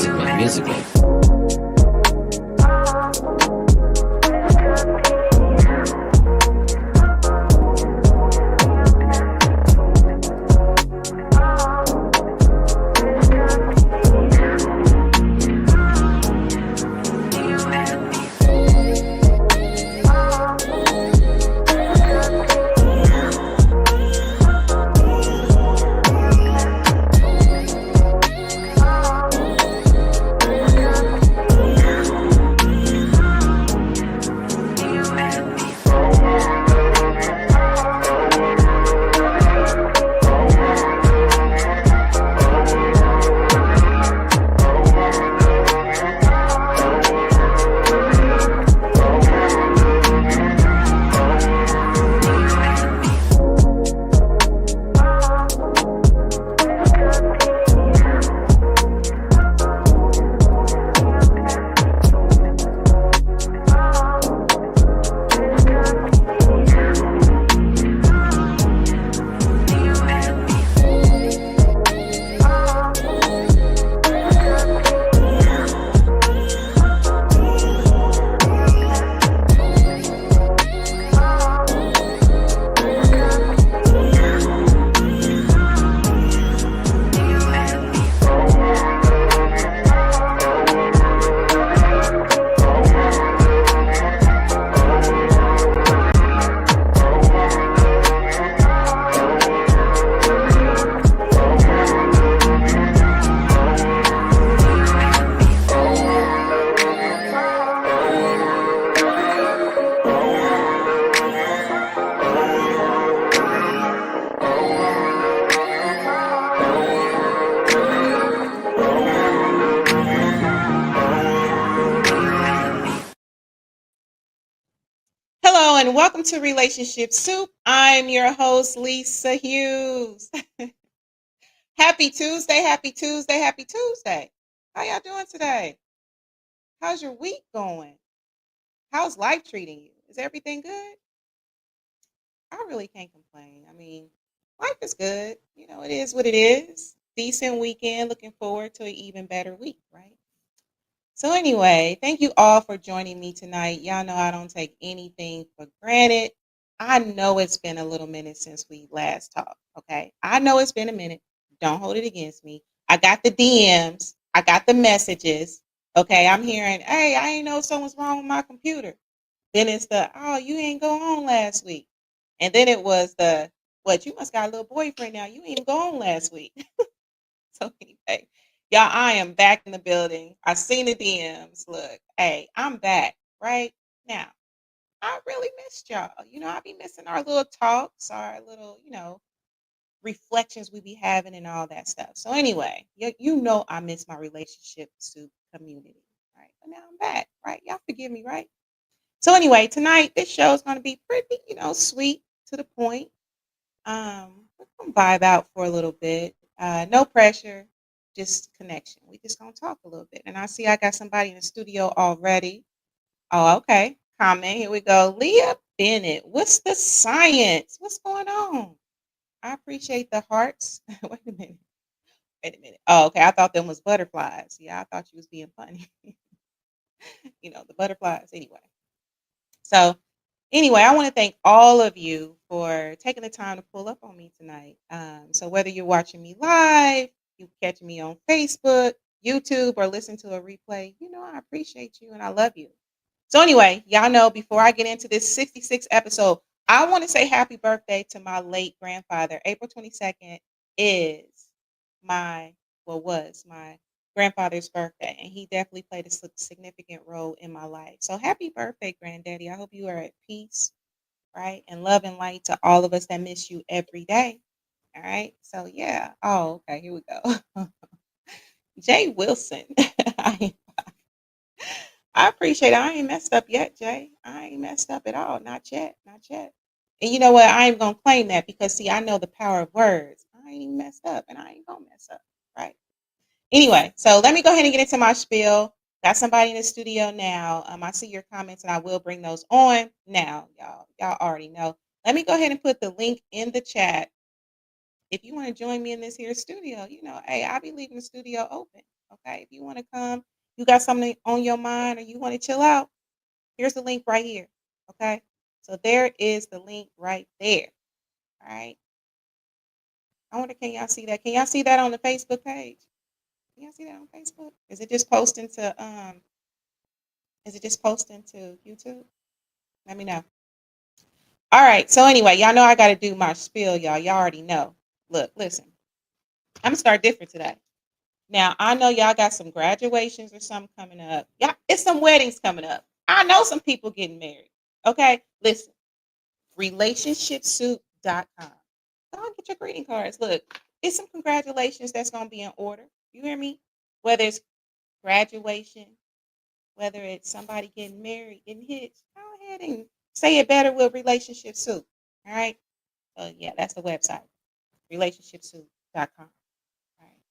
musically. Hello and welcome to Relationship Soup. I'm your host, Lisa Hughes. Happy Tuesday, happy Tuesday, happy Tuesday. How y'all doing today? How's your week going? How's life treating you? Is everything good? I really can't complain. I mean, life is good. You know, it is what it is. Decent weekend. Looking forward to an even better week, right? So anyway, thank you all for joining me tonight. Y'all know I don't take anything for granted. I know it's been a little minute since we last talked, okay? I know it's been a minute. Don't hold it against me. I got the DMs. I got the messages. Okay, I'm hearing, hey, I ain't know something's wrong with my computer. Then it's the, oh, you ain't go on last week. And then it was the, what, you must got a little boyfriend now. You ain't go on last week. So anyway, y'all, I am back in the building. I seen the DMs. Look, hey, I'm back right now. I really missed y'all. You know, I be missing our little talks, our little, reflections we be having and all that stuff. So anyway, you know I miss my relationship soup community, right? But now I'm back, right? Y'all forgive me, right? So anyway, tonight this show is going to be pretty, sweet to the point. We're gonna vibe out for a little bit. No pressure, just connection. We just gonna talk a little bit. And I see I got somebody in the studio already. Oh, okay. Comment. Here we go. Leah Bennett. What's the science? What's going on? I appreciate the hearts. Wait a minute. Wait a minute. Oh, okay. I thought them was butterflies. Yeah, I thought you was being funny. The butterflies. So anyway, I want to thank all of you for taking the time to pull up on me tonight. So whether you're watching me live, you catch me on Facebook, YouTube, or listen to a replay, I appreciate you and I love you. So anyway, y'all know before I get into this 66th episode, I want to say happy birthday to my late grandfather. April 22nd is was my grandfather's birthday, and he definitely played a significant role in my life. So happy birthday, granddaddy. I hope you are at peace, right? And love and light to all of us that miss you every day. All right. So yeah. Oh, okay. Here we go. Jay Wilson. I appreciate it. I ain't messed up yet, Jay. I ain't messed up at all. Not yet. Not yet. And you know what? I ain't gonna claim that because see, I know the power of words. I ain't messed up and I ain't gonna mess up. Right. Anyway, so let me go ahead and get into my spiel. Got somebody in the studio now. I see your comments and I will bring those on now, y'all. Y'all already know. Let me go ahead and put the link in the chat. If you want to join me in this here studio, hey, I'll be leaving the studio open. Okay, if you want to come, you got something on your mind, or you want to chill out, here's the link right here. Okay, so there is the link right there. All right. I wonder, can y'all see that? Can y'all see that on the Facebook page? Can y'all see that on Facebook? Is it just posting to YouTube? Let me know. All right. So anyway, y'all know I gotta do my spiel, y'all. Y'all already know. Look, listen. I'm gonna start different today. Now I know y'all got some graduations or something coming up. Yeah, it's some weddings coming up. I know some people getting married. Okay, listen. RelationshipSoup.com. Go and get your greeting cards. Look, it's some congratulations that's gonna be in order. You hear me? Whether it's graduation, whether it's somebody getting married, getting hitched, go ahead and say it better with Relationship Soup. All right. So yeah, that's the website. RelationshipSoup.com. All right.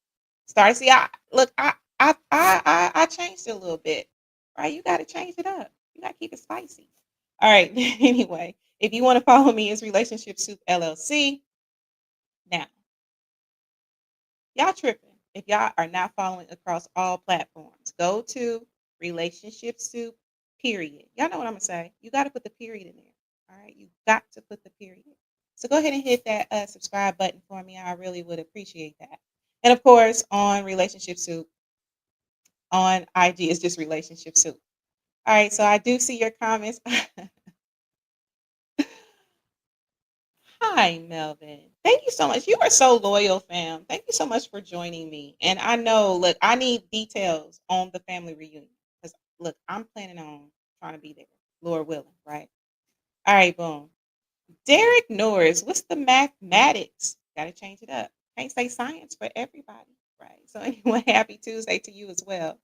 Start. See, I look. I changed it a little bit. Right. You got to change it up. You got to keep it spicy. All right. Anyway, if you want to follow me, it's Relationship Soup LLC. Now, y'all tripping if y'all are not following across all platforms. Go to Relationship Soup, period. Y'all know what I'm going to say. You got to put the period in there. All right. You got to put the period. So go ahead and hit that subscribe button for me. I really would appreciate that. And of course, on Relationship Soup, on IG, it's just Relationship Soup. All right. So I do see your comments. Hi, Melvin. Thank you so much. You are so loyal, fam. Thank you so much for joining me. And I know, look, I need details on the family reunion because, look, I'm planning on trying to be there, Lord willing, right? All right, boom. Derek Norris, what's the mathematics? Got to change it up. Can't say science for everybody, right? So, anyway, happy Tuesday to you as well.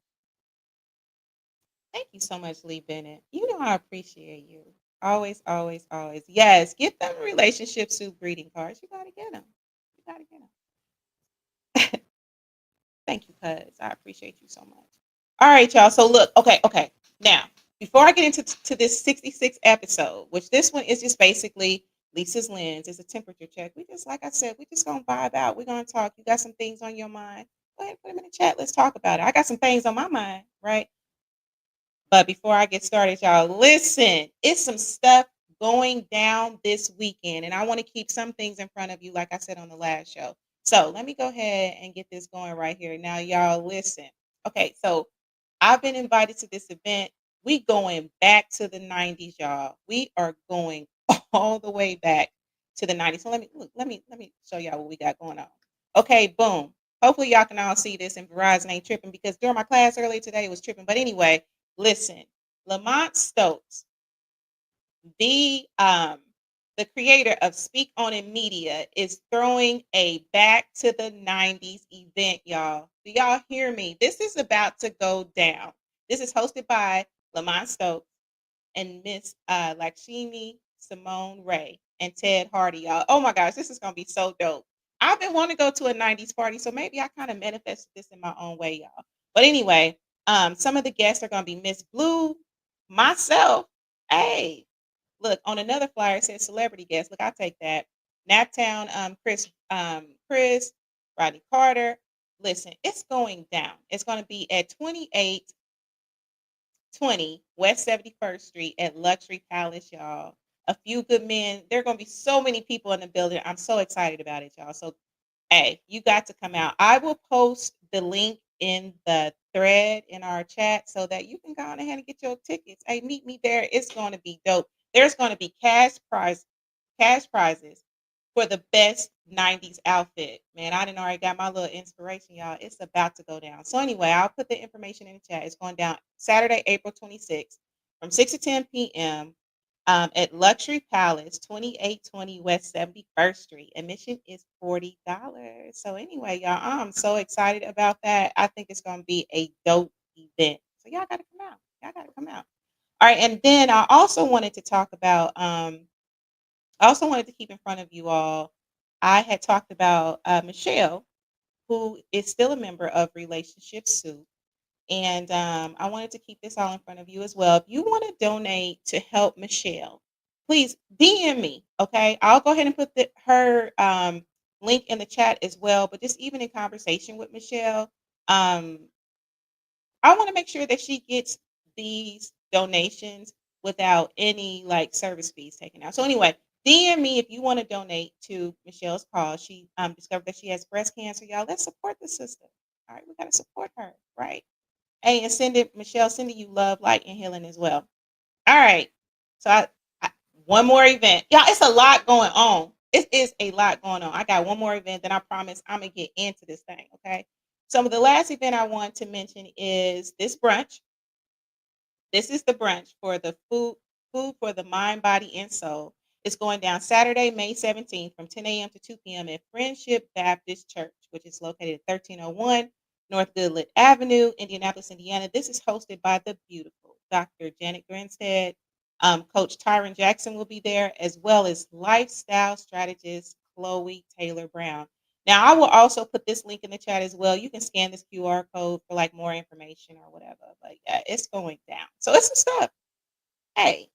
Thank you so much, Lee Bennett. You know I appreciate you. Always, always, always. Yes, get them relationship soup greeting cards. You gotta get them. You gotta get them. Thank you, cuz. I appreciate you so much. All right, y'all. So look, okay. Now, before I get into this 66th episode, which this one is just basically Lisa's lens, it's a temperature check. We just, like I said, we just gonna vibe out. We're gonna talk. You got some things on your mind? Go ahead and put them in the chat. Let's talk about it. I got some things on my mind, right? But before I get started, y'all, listen, it's some stuff going down this weekend, and I want to keep some things in front of you, like I said on the last show. So let me go ahead and get this going right here. Now, y'all, listen. Okay, so I've been invited to this event. We going back to the 90s, y'all. We are going all the way back to the 90s. So let me look, let me show y'all what we got going on. Okay, boom. Hopefully y'all can all see this and Verizon ain't tripping because during my class earlier today it was tripping. But anyway, listen, Lamont Stokes, the um the creator of Speak On It Media, is throwing a back to the 90s event, y'all. Do y'all hear me? This is about to go down. This is hosted by Lamont Stokes and Miss Lakshmi Simone Ray and Ted Hardy, y'all. Oh my gosh, this is gonna be so dope. I've been wanting to go to a 90s party, so maybe I kind of manifested this in my own way, y'all. But anyway, some of the guests are gonna be Miss Blue, myself. Hey, look, on another flyer it says celebrity guest. Look, I'll take that. Naptown, Chris, Rodney Carter. Listen, it's going down. It's gonna be at 2820 West 71st Street at Luxury Palace, y'all. A few good men. There are gonna be so many people in the building. I'm so excited about it, y'all. So hey, you got to come out. I will post the link in the thread in our chat so that you can go on ahead and get your tickets. Hey, meet me there. It's going to be dope. There's going to be cash prizes for the best 90s outfit. Man, I didn't already got my little inspiration, y'all. It's about to go down. So anyway, I'll put the information in the chat. It's going down Saturday, April 26th from 6 to 10 p.m. At Luxury Palace, 2820 West 71st Street. Admission is $40. So anyway, y'all, I'm so excited about that. I think it's going to be a dope event. So y'all got to come out. Y'all got to come out. All right, and then I also wanted to talk about I also wanted to keep in front of you all. I had talked about Michelle, who is still a member of Relationship Soup. And I wanted to keep this all in front of you as well. If you want to donate to help Michelle, please DM me. Okay. I'll go ahead and put her link in the chat as well. But just even in conversation with Michelle, I want to make sure that she gets these donations without any like service fees taken out. So anyway, DM me if you want to donate to Michelle's cause. She discovered that she has breast cancer. Y'all, let's support the sister. All right, we gotta support her, right? Hey, and send it, Michelle, sending you love, light, and healing as well. All right. So I one more event. Y'all, it's a lot going on. It is a lot going on. I got one more event, then I promise I'm gonna get into this thing. Okay. So the last event I want to mention is this brunch. This is the brunch for the food for the mind, body, and soul. It's going down Saturday, May 17th from 10 a.m. to 2 p.m. at Friendship Baptist Church, which is located at 1301 North Goodlet Avenue, Indianapolis, Indiana. This is hosted by the beautiful Dr. Janet Grinstead. Coach Tyron Jackson will be there, as well as lifestyle strategist Chloe Taylor Brown. Now, I will also put this link in the chat as well. You can scan this QR code for like more information or whatever. But yeah, it's going down. So it's some stuff. Hey,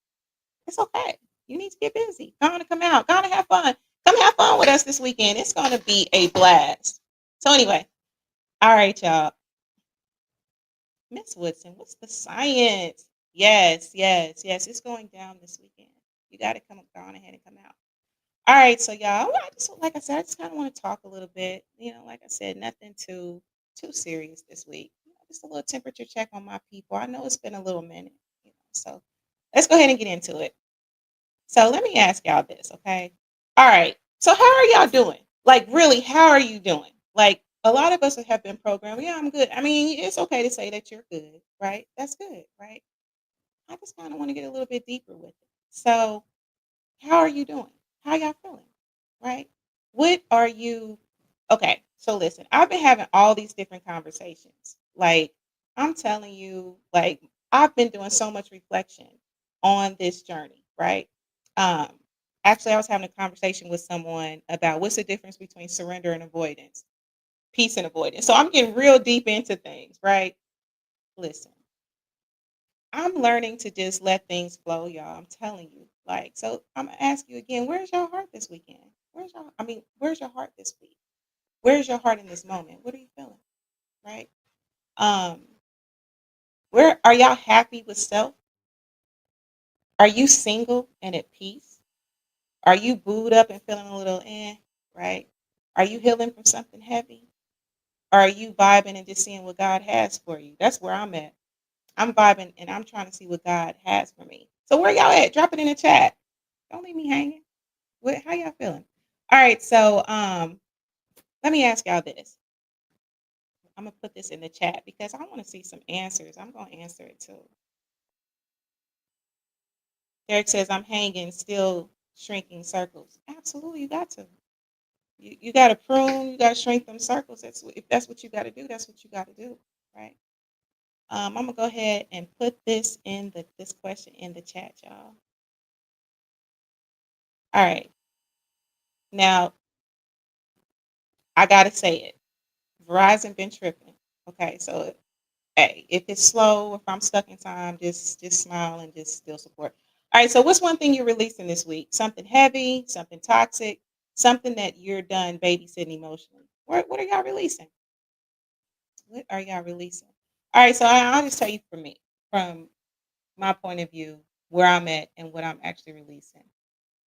it's okay. You need to get busy. Go on to come out. Go on to have fun. Come have fun with us this weekend. It's going to be a blast. So anyway, all right, y'all. Miss Woodson, what's the science? Yes, yes, yes. It's going down this weekend. You got to come on ahead and come out. All right, so y'all, I just like I said, I just kind of want to talk a little bit. Like I said, nothing too serious this week. Just a little temperature check on my people. I know it's been a little minute, so let's go ahead and get into it. So let me ask y'all this, okay? All right. So how are y'all doing? Like, really, how are you doing? Like, a lot of us have been programmed. Yeah, I'm good. I mean, it's okay to say that you're good, right? That's good, right? I just kind of want to get a little bit deeper with it. So, how are you doing? How y'all feeling? Right? What are you Okay, so listen, I've been having all these different conversations. Like, I'm telling you, like, I've been doing so much reflection on this journey, right? Um, Actually, I was having a conversation with someone about what's the difference between surrender and avoidance, peace and avoidance. So I'm getting real deep into things, right? Listen, I'm learning to just let things flow, y'all. I'm telling you. Like, so I'm gonna ask you again, where's your heart this weekend? Where's your heart this week? Where's your heart in this moment? What are you feeling? Right? Um, where are y'all happy with self? Are you single and at peace? Are you booed up and feeling a little right? Are you healing from something heavy? Or are you vibing and just seeing what God has for you? That's where I'm at. I'm vibing and I'm trying to see what God has for me. So where y'all at? Drop it in the chat. Don't leave me hanging. How y'all feeling? All right, so let me ask y'all this. I'm gonna put this in the chat because I want to see some answers. I'm gonna answer it too. Derek says I'm hanging, still shrinking circles. Absolutely, you got to. You got to prune. You got to shrink them circles. If that's what you got to do. That's what you got to do, right? I'm gonna go ahead and put this question in the chat, y'all. All right, now I gotta say it. Verizon been tripping. Okay, so hey, if it's slow, if I'm stuck in time, just smile and just still support. All right, so what's one thing you're releasing this week? Something heavy, something toxic, something that you're done babysitting emotionally. What are y'all releasing? What are y'all releasing? All right, so I'll just tell you from my point of view, where I'm at and what I'm actually releasing.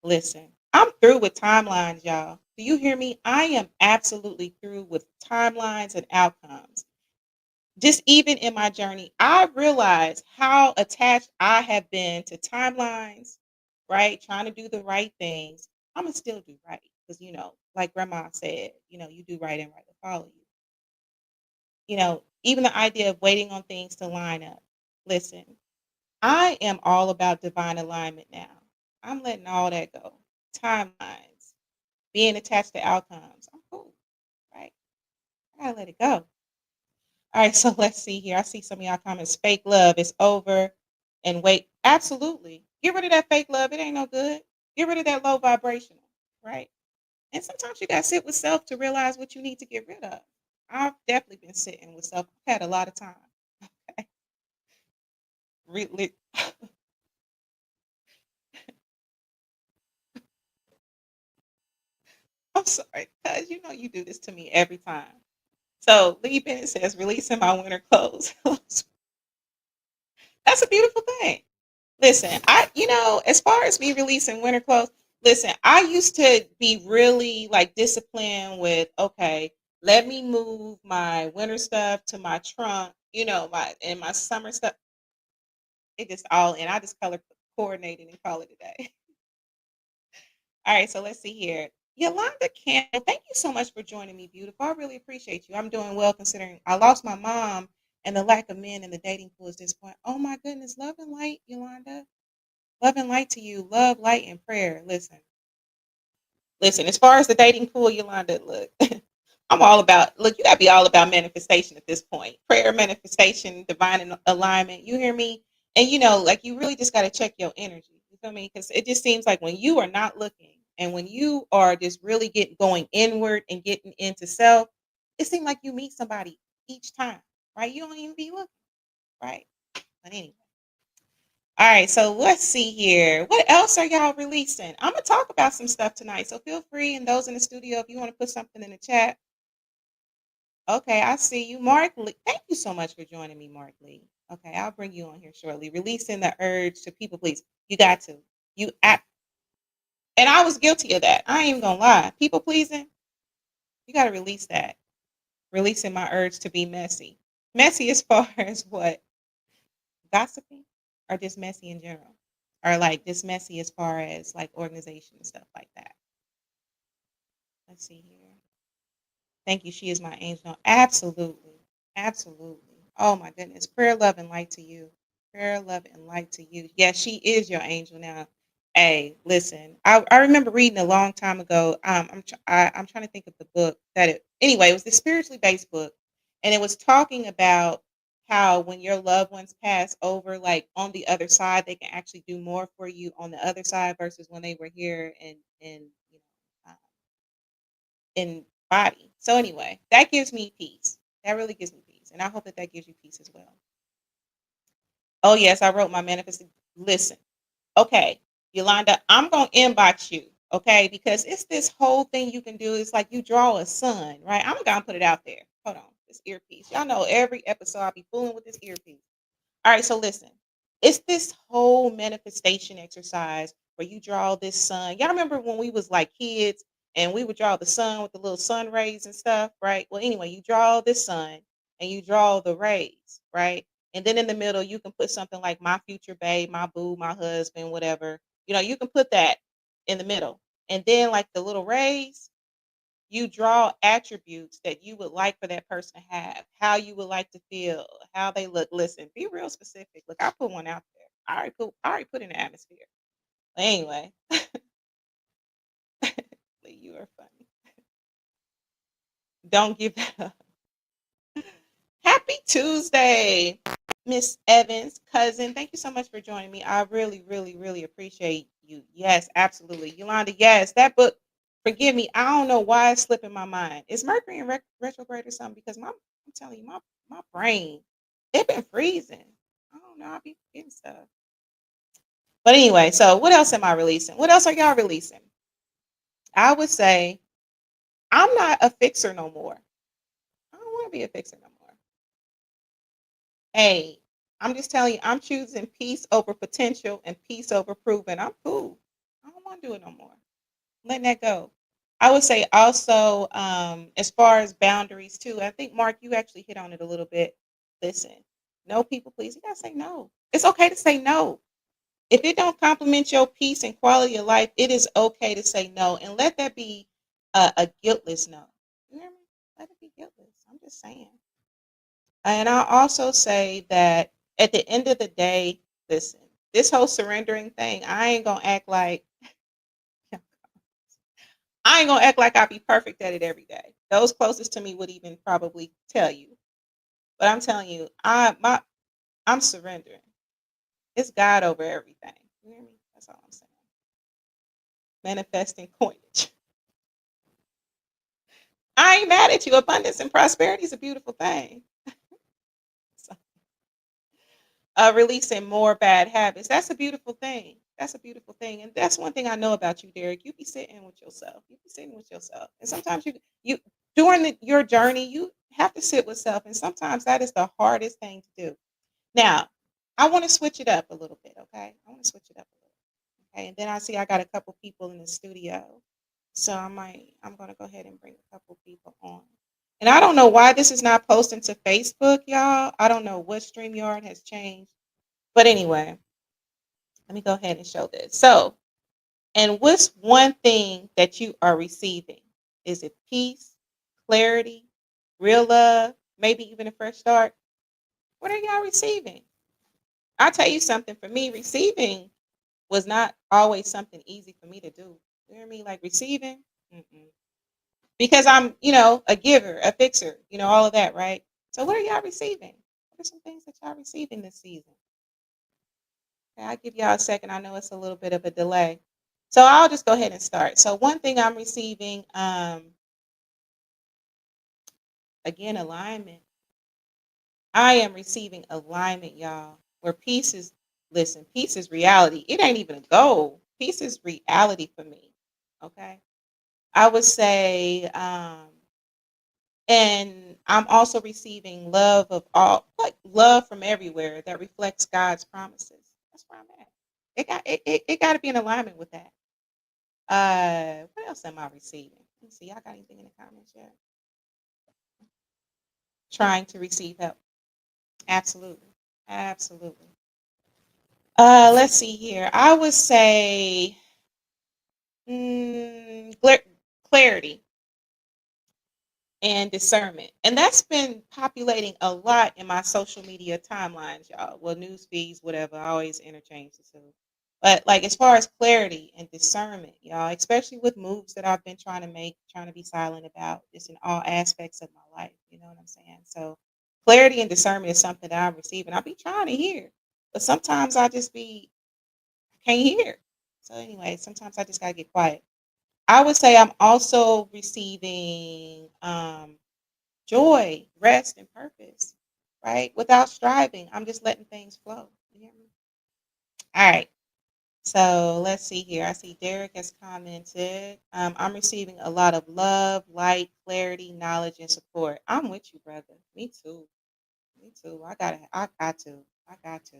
Listen, I'm through with timelines, y'all. Do you hear me? I am absolutely through with timelines and outcomes. Just even in my journey, I realized how attached I have been to timelines, right? Trying to do the right things. I'm gonna still do right because like Grandma said, you do right and right will follow you. Even the idea of waiting on things to line up. Listen, I am all about divine alignment now. I'm letting all that go. Timelines, being attached to outcomes. I'm cool, right? I gotta let it go. All right, so let's see here. I see some of y'all comments. Fake love is over. And wait, absolutely. Get rid of that fake love. It ain't no good. Get rid of that low vibrational, right? And sometimes you got to sit with self to realize what you need to get rid of. I've definitely been sitting with self. I've had a lot of time. Okay? Really, I'm sorry, because you do this to me every time. So Lee Bennett says, releasing my winter clothes. That's a beautiful thing. Listen, as far as me releasing winter clothes, listen, I used to be really like disciplined with, okay, let me move my winter stuff to my trunk, my summer stuff. It just all in. I just color coordinated and call it a day. All right, so let's see here. Yolanda Campbell, thank you so much for joining me, beautiful. I really appreciate you. I'm doing well considering I lost my mom and the lack of men in the dating pool at this point. Oh my goodness, love and light, Yolanda. Love and light to you. Love, light, and prayer. Listen, as far as the dating pool, Yolanda, look, I'm all about, look, you got to be all about manifestation at this point. Prayer, manifestation, divine alignment. You hear me? And, like you really just got to check your energy. You feel me? Because it just seems like when you are not looking and when you are just really going inward and getting into self, it seems like you meet somebody each time, right? You don't even be looking, right? But anyway. All right, so let's see here. What else are y'all releasing? I'm gonna talk about some stuff tonight, so feel free. And those in the studio, if you want to put something in the chat. Okay, I see you, Mark Lee. Thank you so much for joining me, Mark Lee. Okay, I'll bring you on here shortly. Releasing the urge to people please. You got to. You act, and I was guilty of that. I ain't even gonna lie. People pleasing. You got to release that. Releasing my urge to be messy. Messy as far as what? Gossiping, or just messy in general, or like just messy as far as like organization and stuff like that. Let's see here. Thank you. She is my angel. No, absolutely. Absolutely. Oh my goodness. Prayer, love, and light to you. Prayer, love, and light to you. Yes, she is your angel now. Hey, listen. I remember reading a long time ago. I'm trying to think of the book that it. Anyway, it was the spiritually based book, and it was talking about how when your loved ones pass over, like on the other side, they can actually do more for you on the other side versus when they were here and in body. So anyway, that gives me peace. That really gives me peace, and I hope that that gives you peace as well. Oh yes, I wrote my manifest. Listen, okay, Yolanda, I'm gonna inbox you, okay, because it's this whole thing you can do. It's like you draw a sun, right? I'm gonna put it out there. Hold on, this earpiece. Y'all know every episode I be fooling with this earpiece. All right, so listen, it's this whole manifestation exercise where you draw this sun. Y'all remember when we was like kids and we would draw the sun with the little sun rays and stuff, right? Well, anyway, you draw this sun and you draw the rays, right? And then in the middle, you can put something like my future babe, my boo, my husband, whatever. You can put that in the middle. And then like the little rays, you draw attributes that you would like for that person to have, how you would like to feel, how they look. Listen, be real specific. Look, I put one out there. I already put in the atmosphere. But anyway, you are funny. Don't give that up. Happy Tuesday, Miss Evans, cousin. Thank you so much for joining me. I really, really, really appreciate you. Yes, absolutely. Yolanda, yes, that book, forgive me, I don't know why it's slipping my mind. Is Mercury in retrograde or something? Because I'm telling you, my brain, it been freezing. I don't know, I'll be forgetting stuff. But anyway, so what else am I releasing? What else are y'all releasing? I would say I'm not a fixer no more. I don't want to be a fixer no more. Hey, I'm just telling you, I'm choosing peace over potential and peace over proven. I'm cool. I don't want to do it no more. Letting that go. I would say also, as far as boundaries too, I think Mark, you actually hit on it a little bit. Listen, no people please. You gotta say no. It's okay to say no. If it don't complement your peace and quality of life, it is okay to say no. And let that be a guiltless no. You hear me? Let it be guiltless. I'm just saying. And I'll also say that at the end of the day, listen, this whole surrendering thing, I ain't gonna act like I'll be perfect at it every day. Those closest to me would even probably tell you. But I'm telling you, I'm surrendering. It's God over everything. You hear me? That's all I'm saying. Manifesting coinage. I ain't mad at you. Abundance and prosperity is a beautiful thing. So, releasing more bad habits. That's a beautiful thing. That's a beautiful thing. And that's one thing I know about you, Derek. You be sitting with yourself. You be sitting with yourself. And sometimes you during your journey, you have to sit with self. And sometimes that is the hardest thing to do. Now, I want to switch it up a little bit, okay? I want to switch it up a little. Okay, and then I see I got a couple people in the studio. So I'm gonna go ahead and bring a couple people on. And I don't know why this is not posting to Facebook, y'all. I don't know what StreamYard has changed. But anyway, let me go ahead and show this. So, and what's one thing that you are receiving? Is it peace, clarity, real love, maybe even a fresh start? What are y'all receiving? I'll tell you something. For me, receiving was not always something easy for me to do. You hear me? Like receiving, mm-mm. Because I'm, a giver, a fixer, all of that, right? So what are y'all receiving? What are some things that y'all receiving this season? Okay, I'll give y'all a second. I know it's a little bit of a delay. So I'll just go ahead and start. So one thing I'm receiving, again, alignment. I am receiving alignment, y'all. Where peace is, listen, peace is reality. It ain't even a goal. Peace is reality for me. Okay. I would say, and I'm also receiving love of all, like love from everywhere that reflects God's promises. That's where I'm at. It got to be in alignment with that. What else am I receiving? Let me see. Y'all got anything in the comments yet? Trying to receive help. Absolutely. Absolutely. Let's see here. I would say clarity and discernment. And that's been populating a lot in my social media timelines, y'all. Well, news feeds, whatever. I always interchange the two. But like as far as clarity and discernment, y'all, especially with moves that I've been trying to make, trying to be silent about, just in all aspects of my life. You know what I'm saying? So clarity and discernment is something that I'm receiving. I'll be trying to hear. But sometimes I can't hear. So anyway, sometimes I just gotta get quiet. I would say I'm also receiving joy, rest, and purpose, right? Without striving, I'm just letting things flow. You hear me? All right. So let's see here. I see Derek has commented. I'm receiving a lot of love, light, clarity, knowledge, and support. I'm with you, brother. Me too. Me too. I got to. I got to.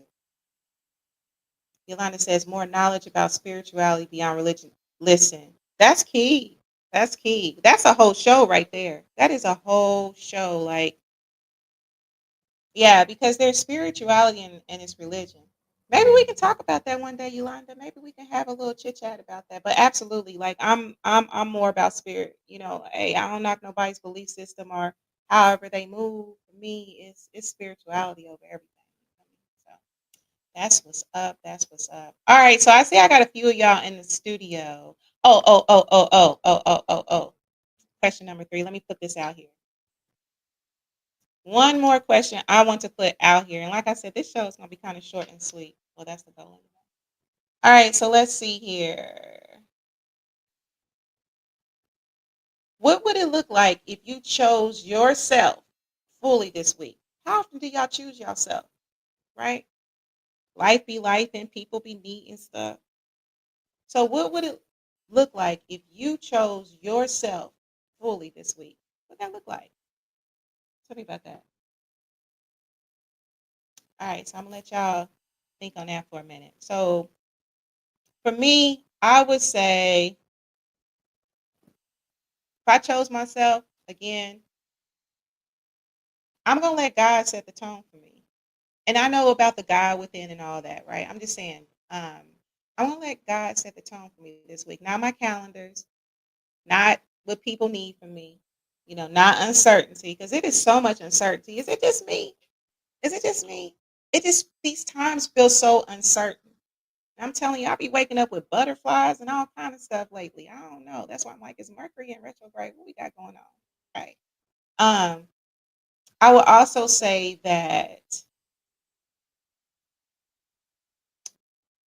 Yolanda says more knowledge about spirituality beyond religion. Listen, that's key. That's key. That's a whole show right there. That is a whole show. Like, yeah, because there's spirituality and it's religion. Maybe we can talk about that one day, Yolanda. Maybe we can have a little chit chat about that. But absolutely, like I'm more about spirit. Hey, I don't knock nobody's belief system or however they move. For me, it's spirituality over everything. So that's what's up. That's what's up. All right, so I see I got a few of y'all in the studio. Oh. Question number 3. Let me put this out here. One more question I want to put out here. And like I said, this show is going to be kind of short and sweet. Well, that's the goal anyway. All right, so let's see here. What would it look like if you chose yourself fully this week? How often do y'all choose yourself? Right? Life be life and people be neat and stuff. So what would it look like if you chose yourself fully this week? What would that look like? Tell me about that. All right, so I'm gonna let y'all think on that for a minute. So for me, I would say if I chose myself again, I'm gonna let God set the tone for me. And I know about the God within and all that, right? I'm just saying, I'm gonna let God set the tone for me this week. Not my calendars, not what people need from me, not uncertainty, because it is so much uncertainty. Is it just me? Is it just me? It just these times feel so uncertain. I'm telling you, I be waking up with butterflies and all kind of stuff lately. I don't know. That's why I'm like, is Mercury in retrograde? What we got going on? Right. Um, I will also say that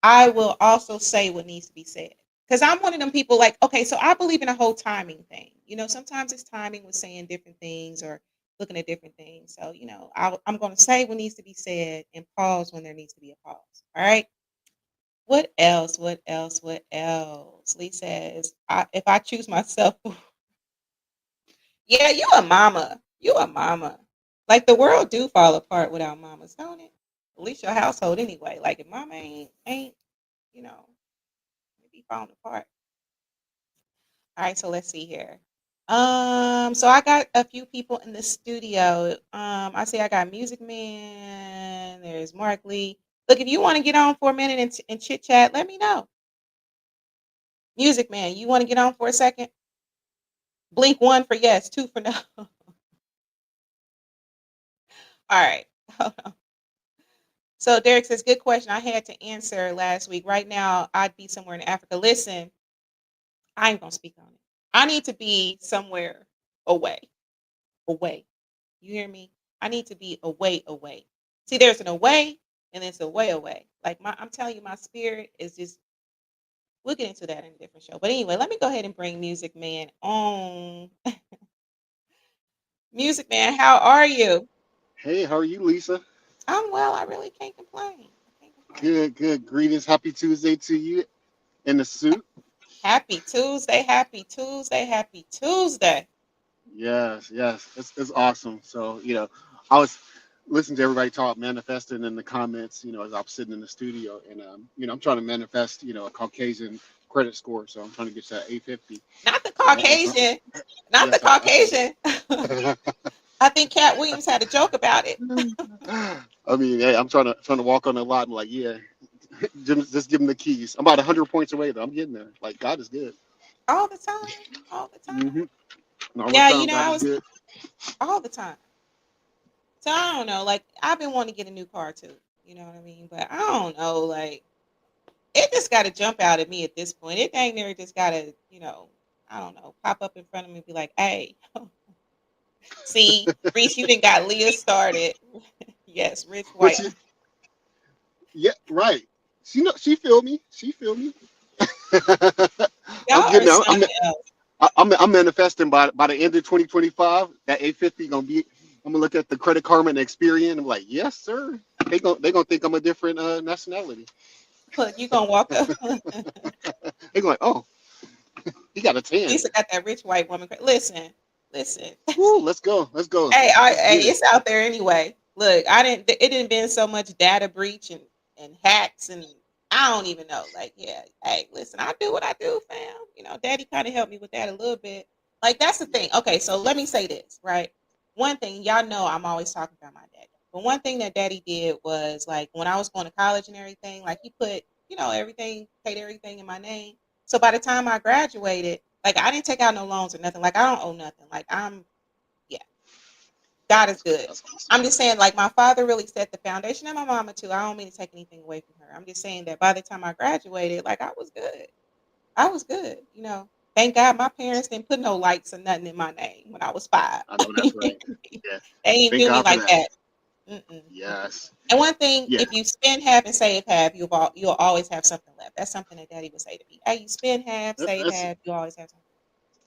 I will also say what needs to be said. Because I'm one of them people like, okay, so I believe in a whole timing thing. Sometimes it's timing with saying different things or looking at different things. So, I'm going to say what needs to be said and pause when there needs to be a pause. All right. What else? What else? What else? Lee says, if I choose myself, yeah, you a mama. You a mama. Like the world do fall apart without mamas, don't it? At least your household anyway. Like if mama ain't, you know, it be falling apart. All right, so let's see here. So I got a few people in the studio. I see I got Music Man. There's Mark Lee. Look, if you want to get on for a minute and chit chat, let me know. Music Man, you want to get on for a second? Blink one for yes, two for no. All right. Hold on. So Derek says, good question. I had to answer last week. Right now, I'd be somewhere in Africa. Listen, I ain't gonna speak on it. I need to be somewhere away. Away. You hear me? I need to be away, away. See, there's an away and there's a way away. Like I'm telling you, my spirit is just. We'll get into that in a different show. But anyway, let me go ahead and bring Music Man on. Music Man, how are you? Hey, how are you, Lisa? I'm well. I really can't complain. I can't complain. Good, good. Greetings. Happy Tuesday to you in the suit. Happy Tuesday. Happy Tuesday. Happy Tuesday. Yes, yes. It's awesome. So, I was listening to everybody talk manifesting in the comments, as I'm sitting in the studio and, I'm trying to manifest, a Caucasian credit score. So I'm trying to get to that 850. Not the And that's Caucasian. Not the yes, I Caucasian. I think Cat Williams had a joke about it I mean, hey, I'm trying to walk on the lot and like, yeah, just give them the keys. I'm about 100 points away though. I'm getting there. Like God is good. all the time. All the time. Mm-hmm. And all the Yeah, time, God I is was good. all the time. So I don't know. Like I've been wanting to get a new car too. You know what I mean? But I don't know. Like it just got to jump out at me at this point. It dang near just got to, I don't know, pop up in front of me and be like, hey, see, Reese, you didn't got Leah started. Yes, rich But white. she, yeah, right. She feel me. She feel me. I'm Y'all are getting. something else. I'm manifesting by the end of 2025. That 850 gonna be. I'm gonna look at the Credit Karma and Experian. I'm like, yes, sir. They gonna think I'm a different nationality. Look, you going to walk up. They go like, oh, he got a 10. Lisa got that rich white woman. Listen, listen. Woo, let's go. Let's go. Let's Hey, get it. it's out there anyway. Look, I didn't. It didn't been so much data breach and hacks and I don't even know. Like, yeah. Hey, listen, I do what I do, fam. Daddy kind of helped me with that a little bit. Like, that's the thing. Okay, so let me say this, right? One thing, y'all know, I'm always talking about my daddy. But one thing that Daddy did was like when I was going to college and everything, like he put, everything, paid everything in my name. So by the time I graduated, like I didn't take out no loans or nothing. Like I don't owe nothing. Like yeah, God is good. That's awesome. I'm just saying, like my father really set the foundation, and my mama too. I don't mean to take anything away from her. I'm just saying that by the time I graduated, like I was good. I was good. Thank God my parents didn't put no lights or nothing in my name when I was 5. I know that's right. Yeah. They didn't Thank do me God for like that. that. Mm-mm, mm-mm. Yes. And one thing, Yeah. if you spend half and save half, you'll always have something left. That's something that Daddy would say to me. Hey, you spend half, save That's half, you always have something.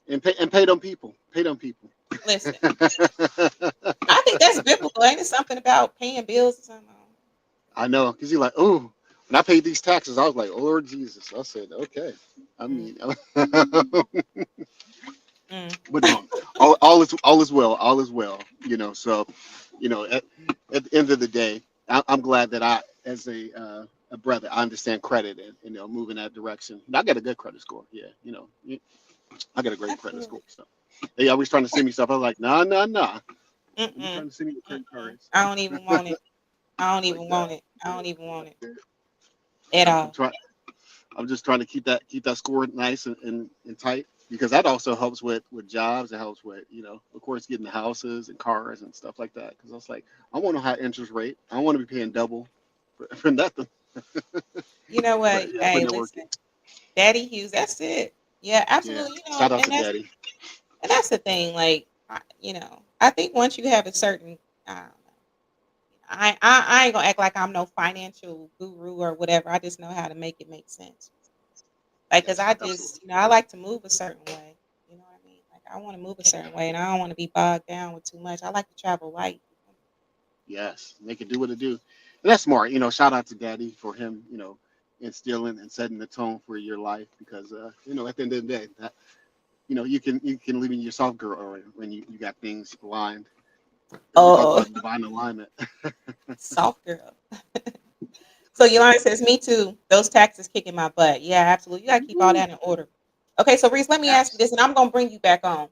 and pay them people. Pay them people. Listen, I think that's biblical. Ain't it something about paying bills or something? I know, because you're like, oh, when I paid these taxes, I was like, oh Lord Jesus. I said, okay. I Mm, mean, mm. but no, all is well. All is well. So, at the end of the day, I'm glad that as a brother, I understand credit and move in that direction. I got a good credit score. Yeah, I got a great credit score. Absolutely. So they always trying to send me stuff. I was like, nah, nah, nah. Don't be Mm-mm, trying to send me the credit mm-mm. cards. I don't even want it. I don't Like even that. want it. I don't even want it Yeah. at I'm all. trying. I'm just trying to keep that score nice and tight because that also helps with jobs. It helps with of course getting the houses and cars and stuff like that. Because I was like, I want a high interest rate. I don't want to be paying double for nothing. You know what? But yeah, Hey, putting that work in. listen, Daddy Hughes. That's it. Yeah, Yeah, absolutely. shout out to And that's Daddy. the thing. Like, I think once you have a certain, I don't know. I ain't gonna act like I'm no financial guru or whatever. I just know how to make it make sense. Like, cause Yes, I absolutely. just, I like to move a certain way. You know what I mean? Like, I want to move a certain way, and I don't want to be bogged down with too much. I like to travel light. Yes, they can do what they do, and that's smart. Shout out to Daddy for him. Instilling and setting the tone for your life because at the end of the day, that you can live in your soft girl or when you got things aligned We talk Oh, about divine alignment. soft girl. So Yolanda says, "Me too. Those taxes kicking my butt. Yeah, absolutely. You got to keep all Woo. that in order." Okay, so Reese, let me ask you Yes. this, and I'm gonna bring you back on.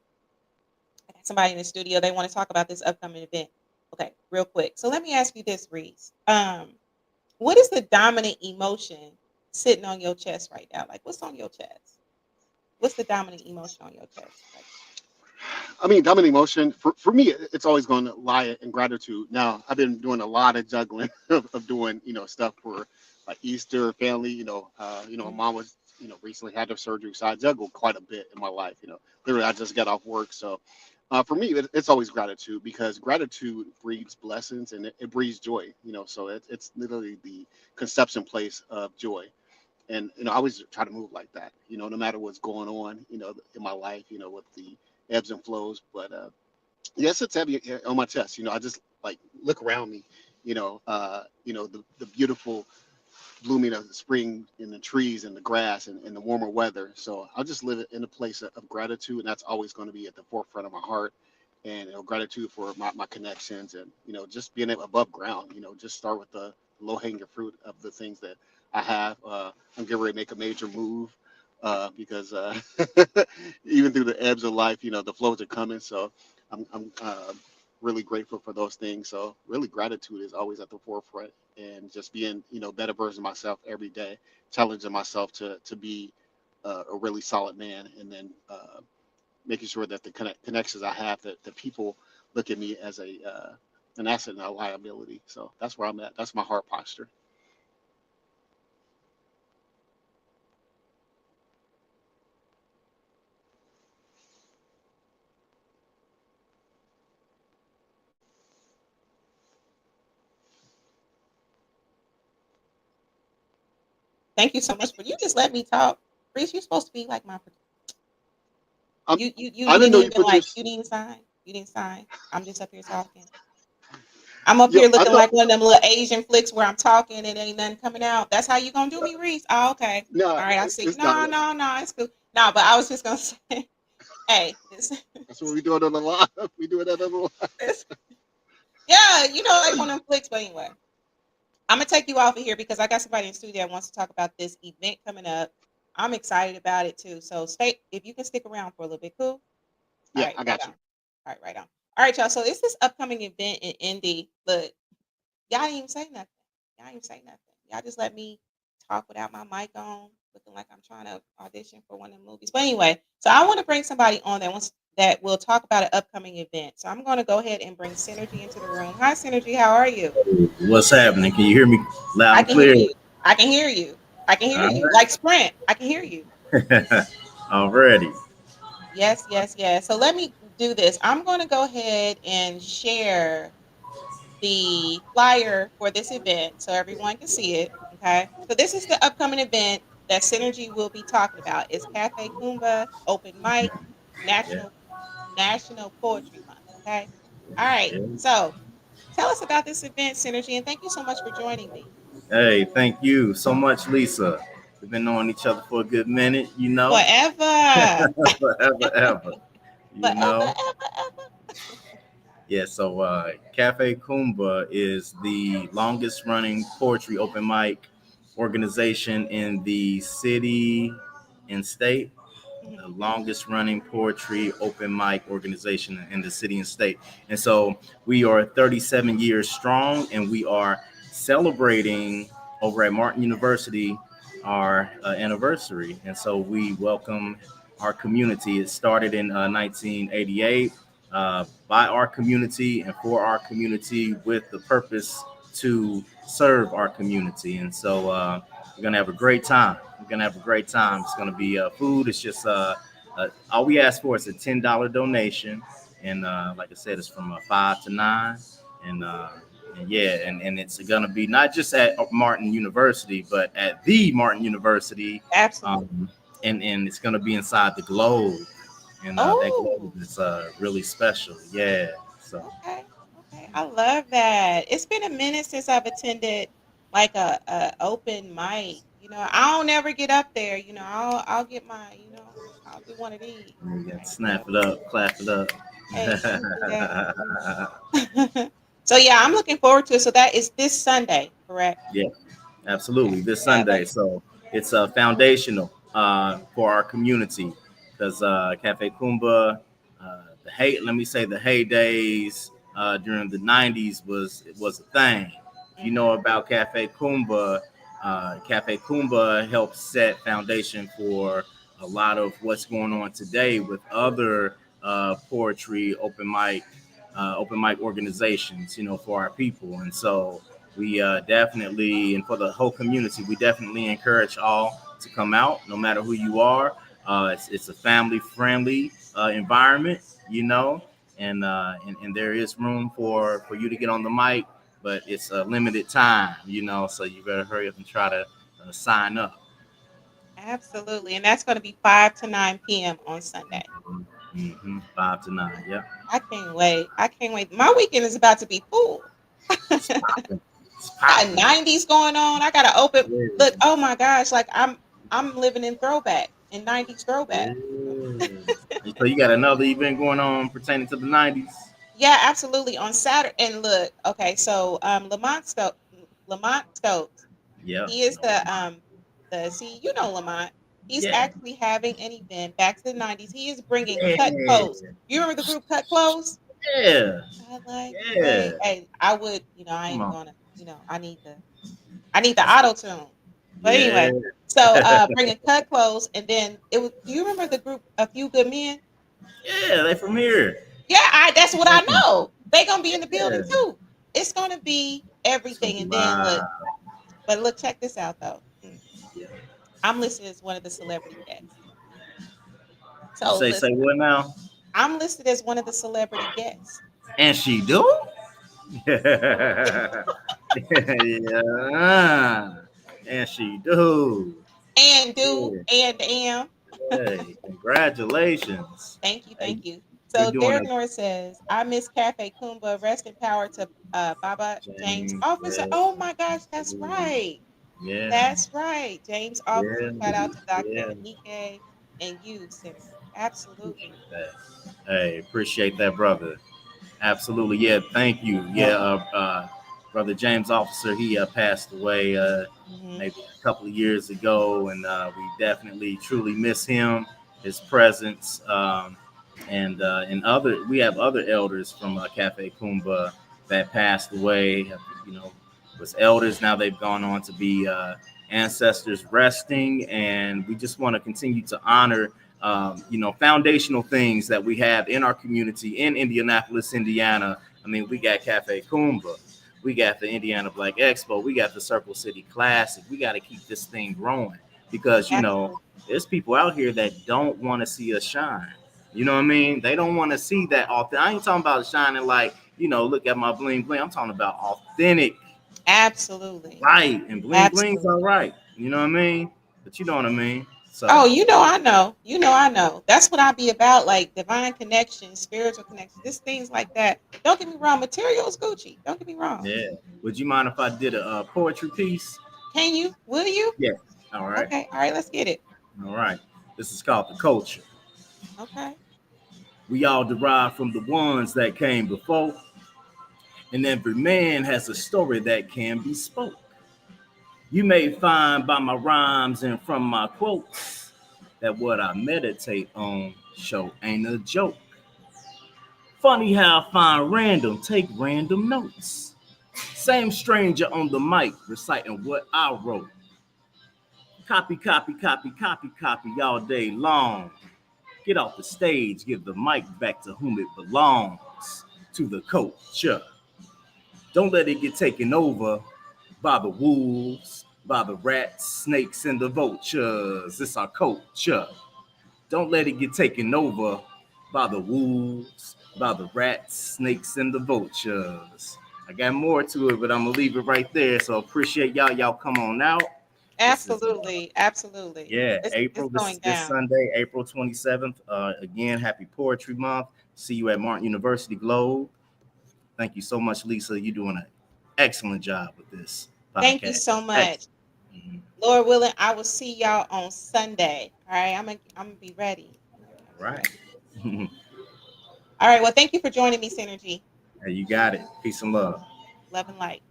I got somebody in the studio. They want to talk about this upcoming event. Okay, real quick. So let me ask you this, Reese. What is the dominant emotion sitting on your chest right now? Like, what's on your chest? What's the dominant emotion on your chest right I mean, dominant emotion for me, it's always going to lie in gratitude. Now, I've been doing a lot of juggling of doing stuff for like Easter family. now? My mom was recently had her surgery, so I juggled quite a bit in my life. Literally, I just got off work, so for me, it's always gratitude because gratitude breeds blessings and it breeds joy. So it's literally the conception place of joy. And I always try to move like that. No matter what's going on, in my life, with the ebbs and flows. But yes, it's heavy on my chest. I just like look around me. The beautiful blooming of the spring in the trees and the grass and the warmer weather. So I'll just live in a place of gratitude, and that's always going to be at the forefront of my heart. And gratitude for my connections, and just being above ground. Just start with the low hanging fruit of the things that I have. I'm getting ready to make a major move because even through the ebbs of life, the flows are coming. So I'm really grateful for those things. So really, gratitude is always at the forefront, and just being better version of myself every day, challenging myself to be a really solid man, and then making sure that the connections I have, that the people look at me as a an asset, not a liability. So that's where I'm at. That's my heart posture. Thank you so much for you. Just let me talk, Reese. You're supposed to be like my. I'm, You I didn't didn't know you even put your. like. You didn't sign. You didn't sign. I'm just up here talking. I'm up Yo, here I looking know. like one of them little Asian flicks where I'm talking and ain't nothing coming out. That's how you gonna do me, Reese? Oh, okay. No, All right, I see. it's not. No, no, no, it's cool. No, but I was just gonna say, hey, That's what we do it on the line. We do it on the line. this yeah, like one of them flicks. But anyway, I'm gonna take you off of here because I got somebody in the studio that wants to talk about this event coming up. I'm excited about it too. So stay if you can stick around for a little bit. Cool. All Yeah, right, I right got on. you. All right, right on. All right, y'all. So it's this upcoming event in Indy. Look, y'all didn't even say nothing. Y'all didn't even say nothing. Y'all just let me talk without my mic on, looking like I'm trying to audition for one of the movies. But anyway, so I want to bring somebody on that will talk about an upcoming event. So I'm going to go ahead and bring Synergy into the room. Hi, Synergy. How are you? What's happening? Can you hear me loud I and can hear clear? you. I can hear you. I can hear you. All Like Sprint, I can hear you. right. Already. Yes, yes, yes. So let me do this. I'm going to go ahead and share the flyer for this event so everyone can see it. Okay. So this is the upcoming event that Synergy will be talking about. It's Cafe Kumba Open Mic Yeah. National Poetry Month. Okay. All right. Yeah. So tell us about this event, Synergy, and thank you so much for joining me. Hey, thank you so much, Lisa. We've been knowing each other for a good minute, Forever. forever, ever, you Forever, know. ever, ever. Yeah, so Cafe Kumba is the longest running poetry open mic organization in the city and state. The Mhm. longest running poetry open mic organization in the city and state. And so we are 37 years strong, and we are celebrating over at Martin University our anniversary. And so we welcome our community. It started in 1988 by our community and for our community with the purpose to serve our community. And so we're going to have a great time. We're going to have a great time. It's going to be food. It's just all we ask for is a $10 donation. And like I said, it's from 5 to 9. And, uh, and yeah, and it's going to be not just at Martin University, but at the Martin University. Absolutely. Um, and it's going to be inside the Globe. And that Globe Oh, is really special. Yeah. So okay. Okay. I love that. It's been a minute since I've attended like a open mic. I don't ever get up there. I'll get my, I'll do one of these. yeah, Right. snap it up, clap it up. Hey, let me do that. So yeah, I'm looking forward to it. So that is this Sunday, correct? Yeah, Okay. absolutely. This Yeah, Sunday. So it's foundational for our community because Cafe Kumba, let me say the heydays during the '90s was a thing. If you know mm-hmm. about Cafe Kumba helps set foundation for a lot of what's going on today with other poetry open mic organizations, for our people. And so we definitely, and for the whole community, we definitely encourage all to come out, no matter who you are. It's a family friendly environment, and there is room for you to get on the mic, but it's a limited time, so you better hurry up and try to sign up. Absolutely. And that's going to be 5 to 9 p.m. on Sunday. 5 to 9. Yep. I can't wait. I can't wait. My weekend is about to be full. It's popping. It's Got popping. 90s going on. I got to open. Yeah. Look, oh my gosh, like I'm living in throwback, in 90s throwback. Yeah. So you got another event going on pertaining to the '90s. Yeah, absolutely. On Saturday, and look, okay, so Lamont Stokes, Yeah. he is No, the see, Lamont. He's yeah. actually having an event back to the 90s. He is bringing cut clothes. Yeah. You remember the group Cut Clothes? Yeah. I like the Yeah. way. Hey, I would, I Come ain't on. gonna, I need the auto tune. But Yeah. anyway, so bringing cut clothes, and then it was. Do you remember the group A Few Good Men? Yeah. They from here. Yeah, that's what I know. They gonna be in the Yeah. building too. It's gonna be It's gonna everything. be And then look, live. but look, check this out though. Yeah. I'm listed as one of the celebrity guests. You So say listen, what now? I'm listed as one of the celebrity guests. And she do? Yeah. Yeah. And she do. And do Yeah. and am. Hey, congratulations. Thank you, Hey, thank you. you're So doing Derek a Norris says, I miss Cafe Kumba. Rest in power to Baba James James. Officer. Yeah. Oh my gosh, that's right. Yeah. That's right. James Officer. Yeah. Shout out to Dr. Yeah. Anike and you, Senator. Absolutely. Appreciate that. Hey, appreciate that, brother. Absolutely. Yeah. Thank you. Yeah. Brother James Officer, he passed away Hmm. maybe a couple of years ago, and we definitely truly miss him, his presence, and we have other elders from Cafe Kumba that passed away. Was elders, now they've gone on to be ancestors resting, and we just want to continue to honor foundational things that we have in our community in Indianapolis, Indiana. I mean, we got Cafe Kumba, we got the Indiana Black Expo, we got the Circle City Classic. We got to keep this thing growing because Absolutely. there's people out here that don't want to see us shine. You know what I mean? They don't want to see that authentic. I ain't talking about shining like, look at my bling bling. I'm talking about authentic, Absolutely. right? And bling bling's all Absolutely. right. You know what I mean? But you know what I mean? Oh, So I know. I know. That's what I be about, like divine connection, spiritual connection, just things like that. Don't get me wrong, material is Gucci. Don't get me wrong. yeah. Would you mind if I did a poetry piece? Can you? Will you? Yeah. All right. Okay. All right, let's get it. All right. This is called the culture. Okay. We all derive from the ones that came before, and every man has a story that can be spoke. You may find by my rhymes and from my quotes that what I meditate on show ain't a joke. Funny how I find random, take random notes. Same stranger on the mic reciting what I wrote. Copy, copy, copy, copy, copy all day long. Get off the stage, give the mic back to whom it belongs, to the culture. Don't let it get taken over by the wolves, by the rats, snakes, and the vultures. It's our culture. Don't let it get taken over by the wolves, by the rats, snakes, and the vultures. I got more to it, but I'm gonna leave it right there. So appreciate y'all. Y'all come on out. This is Absolutely. Absolutely. yeah, It's April. This going is this down. Sunday, April 27th. Again, happy Poetry Month. See you at Martin University Globe. Thank you so much, Lisa. You're doing an excellent job with this Thank you podcast. so much. Excellent. Mhm. Lord willing, I will see y'all on Sunday. All right. I'm gonna be ready. I'm All be ready. right. All All right. Well, thank you for joining me, Synergy. Hey, you got it. Peace and love. Love and light.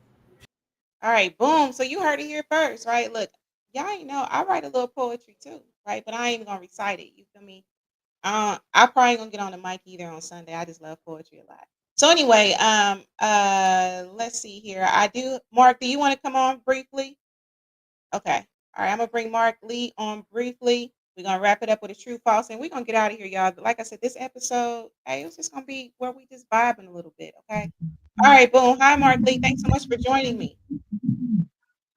All right. Boom. So you heard it here first, right? Look, y'all ain't know I write a little poetry too, right? But I ain't even gonna recite it. You feel me? I probably ain't gonna get on the mic either on Sunday. I just love poetry a lot. So anyway, let's see here. I do. Mark, do you want to come on briefly? Okay. All right. I'm gonna bring Mark Lee on briefly. We're gonna wrap it up with a true false, and we're gonna get out of here, y'all. But like I said, this episode, hey, it was just gonna be where we just vibing a little bit, okay? All right, boom. Hi, Mark Lee. Thanks so much for joining me.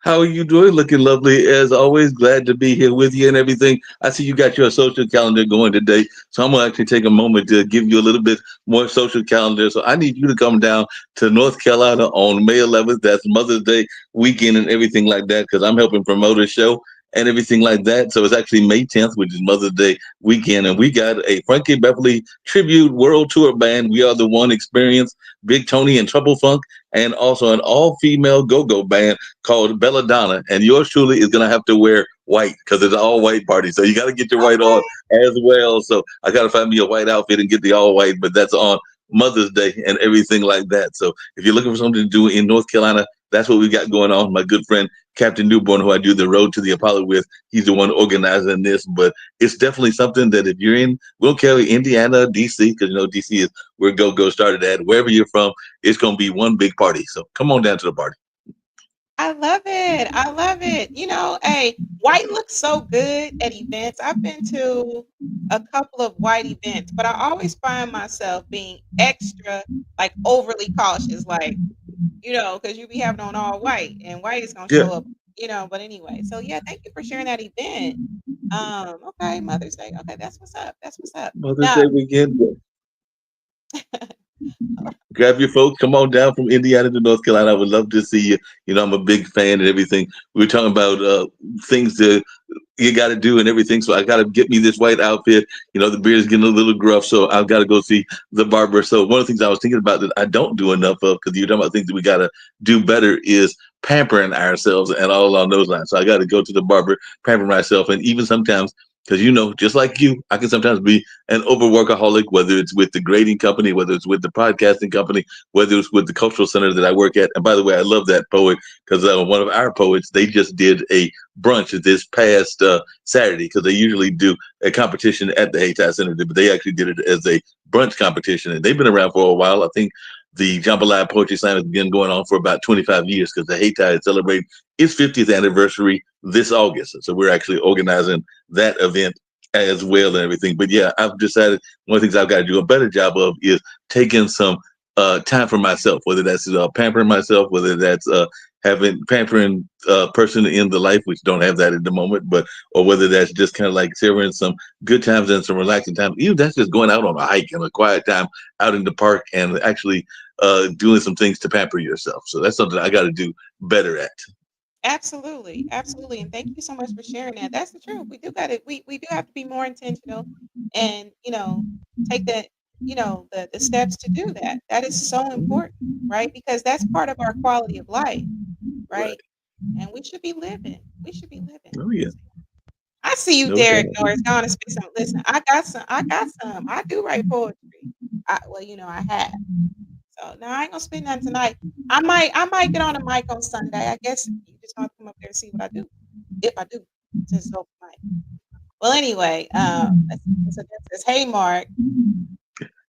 How are you doing? Looking lovely as always. Glad to be here with you and everything. I see you got your social calendar going today. So I'm going to actually take a moment to give you a little bit more social calendar. So I need you to come down to North Carolina on May 11th. That's Mother's Day weekend and everything like that because I'm helping promote a show and everything like that. So it's actually May 10th, which is Mother's Day weekend. And we got a Frankie Beverly tribute world tour band. We are the One Experience, Big Tony and Trouble Funk, and also an all-female go-go band called Belladonna, and yours truly is gonna have to wear white because it's an all white party. So you got to get your white on Okay. as well. So I got to find me a white outfit and get the all white, but that's on Mother's Day and everything like that. So if you're looking for something to do in North Carolina, that's what we got going on. My good friend Captain Newborn, who I do the Road to the Apollo with, he's the one organizing this. But it's definitely something that if you're in, we'll carry Indiana, DC, because DC is where Go started at. Wherever you're from, it's gonna be one big party. So come on down to the party. I love it. I love it. Hey, white looks so good at events. I've been to a couple of white events, but I always find myself being extra, like overly cautious, like, because you be having on all white and white is gonna Yeah, show up, but anyway. So yeah, thank you for sharing that event. Okay, Mother's Day. Okay, that's what's up. That's what's up. Mother's Now, Day weekend. Grab your folks, come on down from Indiana to North Carolina. I would love to see you. I'm a big fan and everything. We were talking about things to you got to do and everything. So I got to get me this white outfit. The beard's getting a little gruff, so I've got to go see the barber. So one of the things I was thinking about that I don't do enough of, because you're talking about things that we got to do better, is pampering ourselves and all along those lines. So I got to go to the barber, pamper myself, and even sometimes. Because just like you, I can sometimes be an overworkaholic, whether it's with the grading company, whether it's with the podcasting company, whether it's with the cultural center that I work at. And by the way, I love that poet because one of our poets, they just did a brunch this past Saturday because they usually do a competition at the Hayti Center, but they actually did it as a brunch competition, and they've been around for a while. I think the Jambalaya Poetry Slam has been going on for about 25 years because the Hayti is celebrating its 50th anniversary this August. So we're actually organizing that event as well and everything. But yeah, I've decided one of the things I've got to do a better job of is taking some time for myself, whether that's pampering myself, whether that's having pampering person in the life, which don't have that at the moment, but or whether that's just kind of like sharing some good times and some relaxing time. Even that's just going out on a hike and a quiet time out in the park and actually doing some things to pamper yourself. So that's something I got to do better at. absolutely, absolutely, and thank you so much for sharing that. That's the truth. We do got it. We do have to be more intentional, and take that the steps to do that. That is so important, right? Because that's part of our quality of life, Right. right? And we should be living. We should be living. Oh yeah. I see you, No Derek doubt. Norris. Going to speak some. Listen, I got some. I got some. I do write poetry. Well, I have. So now I ain't gonna spend nothing tonight. I might get on the mic on Sunday. I guess you just gonna come up there and see what I do. If I do, since it's open mic. Well, anyway, so that says, "Hey, Mark."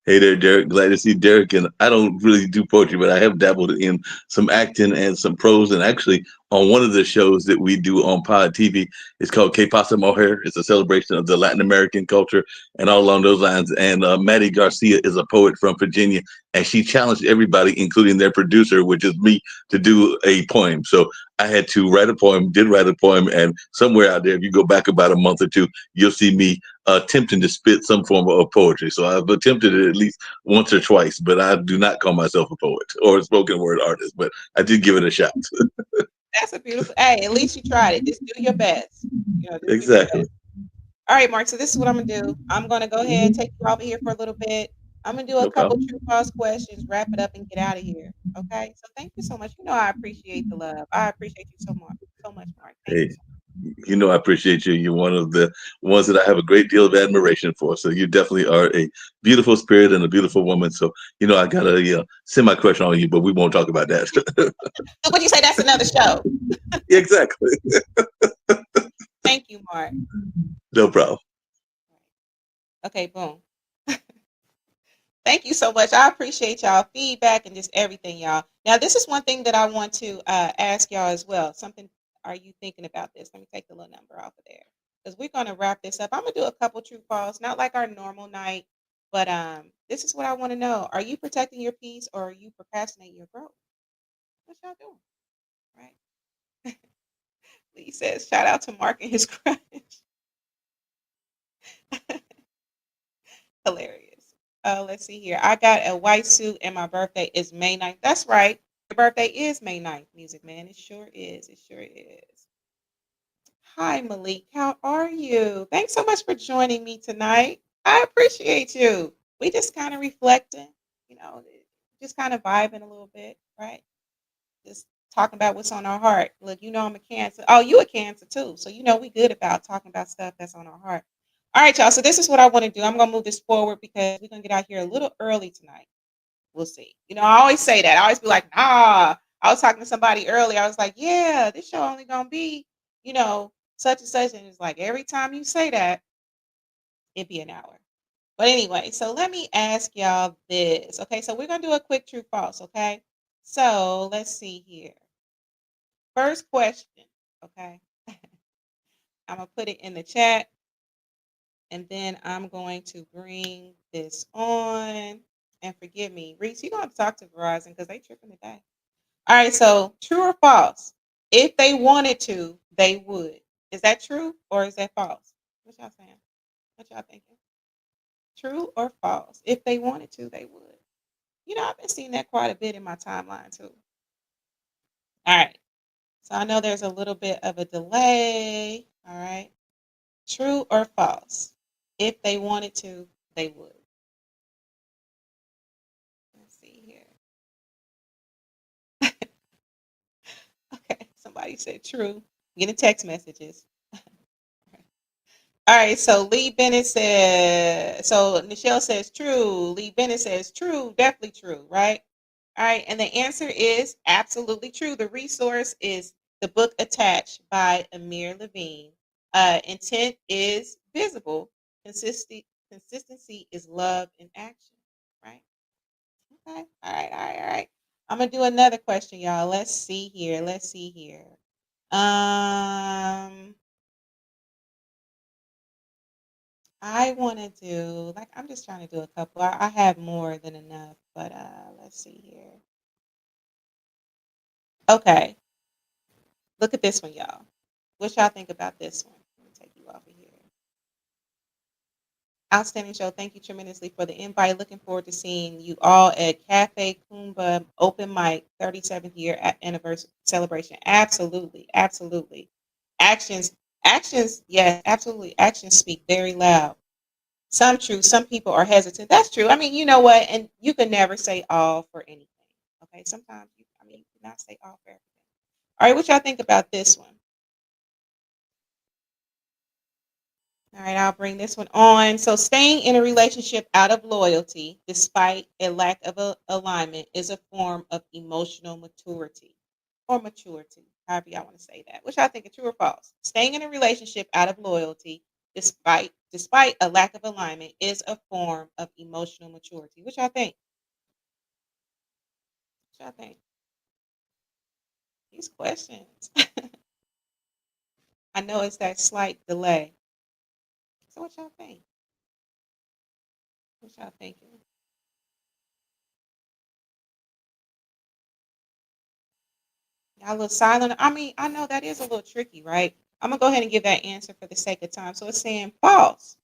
Hey there, Derek. Glad to see Derek. And I don't really do poetry, but I have dabbled in some acting and some prose. And actually, on one of the shows that we do on Pod TV, it's called Que Pasa Mujer. It's a celebration of the Latin American culture and all along those lines. And Maddie Garcia is a poet from Virginia, and she challenged everybody, including their producer, which is me, to do a poem. So I had to write a poem, did write a poem, and somewhere out there, if you go back about a month or two, you'll see me attempting to spit some form of poetry. So I've attempted it at least once or twice, but I do not call myself a poet or a spoken word artist, but I did give it a shot. That's a beautiful. Hey, at least you tried it. Just do your best. Just do your Exactly. best. All right, Mark. So this is what I'm gonna do. I'm gonna go ahead, take you over here for a little bit. I'm gonna do a No couple problem. true false questions, wrap it up, and get out of here. Okay. So thank you so much. I appreciate the love. I appreciate you so much, Mark. Thank you Hey, so much. I appreciate you. You're one of the ones that I have a great deal of admiration for. So you definitely are a beautiful spirit and a beautiful woman. So I gotta send my crush on you, but we won't talk about that. Would you say that's another show? Exactly. Thank you, Mark. No problem. Okay, boom. Thank you so much. I appreciate y'all feedback and just everything, y'all. Now, this is one thing that I want to ask y'all as well. Something, are you thinking about this? Let me take the little number off of there because we're going to wrap this up. I'm going to do a couple true false, not like our normal night, but this is what I want to know. Are you protecting your peace or are you procrastinating your growth? What y'all doing? Right? Lee says, shout out to Mark and his crush. Hilarious. Let's see here. I got a white suit and my birthday is May 9th. That's right. Your birthday is May 9th, Music Man. It sure is. It sure is. Hi, Malik. How are you? Thanks so much for joining me tonight. I appreciate you. We just kind of reflecting, you know, just kind of vibing a little bit, right? Just talking about what's on our heart. Look, I'm a Cancer. Oh, you a Cancer too. So we good about talking about stuff that's on our heart. All right, y'all. So this is what I want to do. I'm gonna move this forward because we're gonna get out here a little early tonight. We'll see. I always say that. I always be like, nah. I was talking to somebody earlier. I was like, yeah, this show only gonna be, such and such. And it's like every time you say that, it'd be an hour. But anyway, so let me ask y'all this. Okay, so we're gonna do a quick true false, okay? So let's see here. First question, okay? I'm gonna put it in the chat and then I'm going to bring this on. And forgive me, Reese, you're gonna have to talk to Verizon because they tripping today. All right, so true or false? If they wanted to, they would. Is that true or is that false? What y'all saying? What y'all thinking? True or false? If they wanted to, they would. I've been seeing that quite a bit in my timeline too. All right. So I know there's a little bit of a delay. All right. True or false? If they wanted to, they would. Let's see here. Okay. Somebody said true. Getting text messages. All right, so Lee Bennett said, so Nichelle says true. Lee Bennett says true, definitely true, right? All right, and the answer is absolutely true. The resource is the book Attached by Amir Levine. Intent is visible. Consistency is love in action, right? Okay, all right, all right, all right. I'm gonna do another question, y'all. Let's see here. Let's see here. Um, I want to do like I'm just trying to do a couple. I have more than enough, but let's see here. Okay, look at this one, y'all. What y'all think about this one? Let me take you off of here. Outstanding show. Thank you tremendously for the invite. Looking forward to seeing you all at Cafe Kumba Open Mic 37th year anniversary celebration. Absolutely, absolutely. Actions, actions. Yes, absolutely. Actions speak very loud. Some true, some people are hesitant. That's true. I mean, you know what? And you can never say all for anything. Okay. Sometimes you cannot say all for everything. All right, what y'all think about this one? All right, I'll bring this one on. So staying in a relationship out of loyalty, despite a lack of alignment, is a form of emotional maturity or maturity, however y'all want to say that. Which I think is true or false. Staying in a relationship out of loyalty, despite a lack of alignment, is a form of emotional maturity. Which I think. What y'all think? These questions. I know it's that slight delay. So what y'all think? What y'all thinking? Y'all a little silent. I mean, I know that is a little tricky, right? I'm gonna go ahead and give that answer for the sake of time. So it's saying false.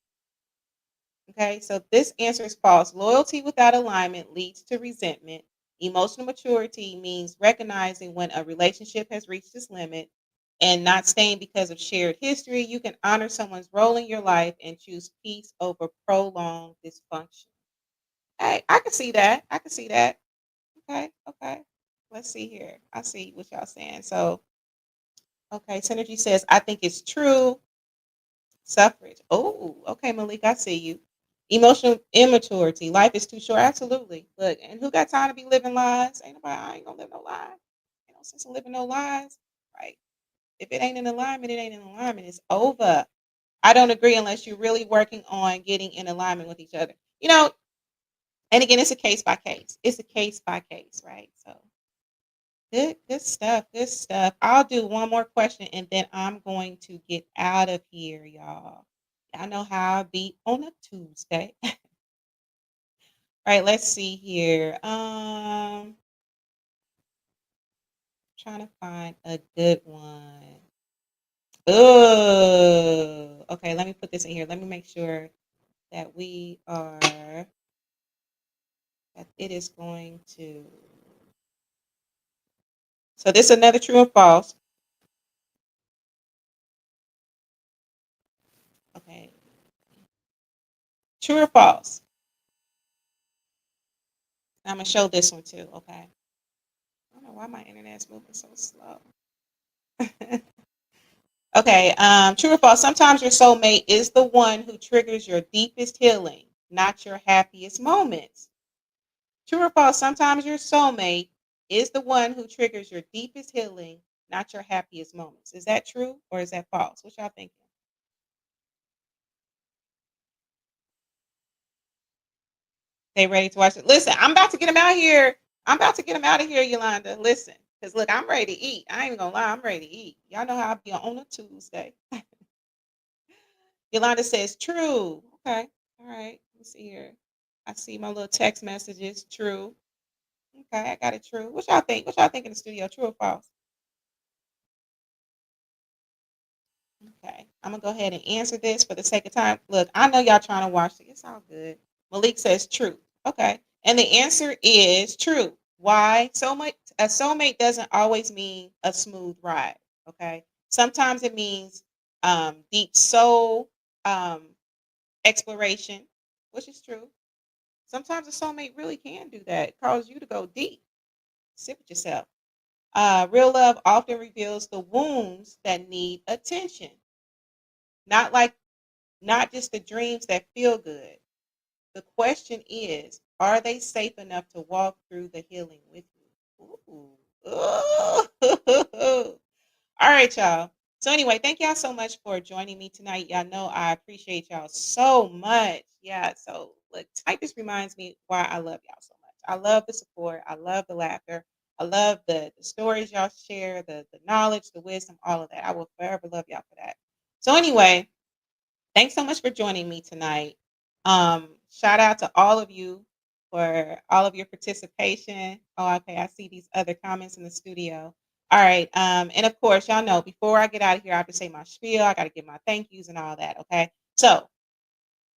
Okay, so this answer is false. Loyalty without alignment leads to resentment. Emotional maturity means recognizing when a relationship has reached its limit and not staying because of shared history. You can honor someone's role in your life and choose peace over prolonged dysfunction. Hey, I can see that. I can see that. Okay, okay. Let's see here. I see what y'all saying. So, Okay, Synergy says, I think it's true. Suffrage. Oh, okay, Malik, I see you. Emotional immaturity. Life is too short. Absolutely. Look, and who got time to be living lies? Ain't nobody. I ain't gonna live no lie. Ain't no sense in living no lies. Right. If it ain't in alignment, it ain't in alignment. It's over. I don't agree unless you're really working on getting in alignment with each other. And again, it's a case by case. It's a case by case, right? So good stuff. Good stuff. I'll do one more question and then I'm going to get out of here, y'all. I know how I be on a Tuesday. All right, let's see here. Trying to find a good one. Oh, okay. Let me put this in here. Let me make sure that that it is going to. So this is another true or false. Okay. True or false? I'm gonna show this one too. Okay. I don't know why my internet's moving so slow. Okay. True or false? Sometimes your soulmate is the one who triggers your deepest healing, not your happiest moments. True or false? Sometimes your soulmate is the one who triggers your deepest healing, not your happiest moments. Is that true or is that false? What y'all thinking? They ready to watch it. Listen, I'm about to get him out here. I'm about to get him out of here, Yolanda. Listen, because look, I'm ready to eat. I ain't even gonna lie, I'm ready to eat. Y'all know how I be on a Tuesday. Yolanda says true. Okay. All right. Let me see here. I see my little text messages. True. Okay, I got it true. What y'all think? What y'all think in the studio? True or false? Okay. I'm gonna go ahead and answer this for the sake of time. Look, I know y'all trying to watch it. It's all good. Malik says true. Okay. And the answer is true. Why? A soulmate doesn't always mean a smooth ride. Okay. Sometimes it means deep soul um, exploration, which is true. Sometimes a soulmate really can do that, cause you to go deep. Sit with yourself. Real love often reveals the wounds that need attention, not like not just the dreams that feel good. The question is, are they safe enough to walk through the healing with you? Ooh. Ooh. All right, y'all. So anyway, thank y'all so much for joining me tonight. Y'all know I appreciate y'all so much. Yeah. So look, tonight just reminds me why I love y'all so much. I love the support. I love the laughter. I love the stories y'all share, the knowledge, the wisdom, all of that. I will forever love y'all for that. So anyway, thanks so much for joining me tonight. Shout out to all of you for all of your participation. Oh, okay. I see these other comments in the studio. All right. And of course, y'all know before I get out of here, I have to say my spiel. I got to give my thank yous and all that. Okay. So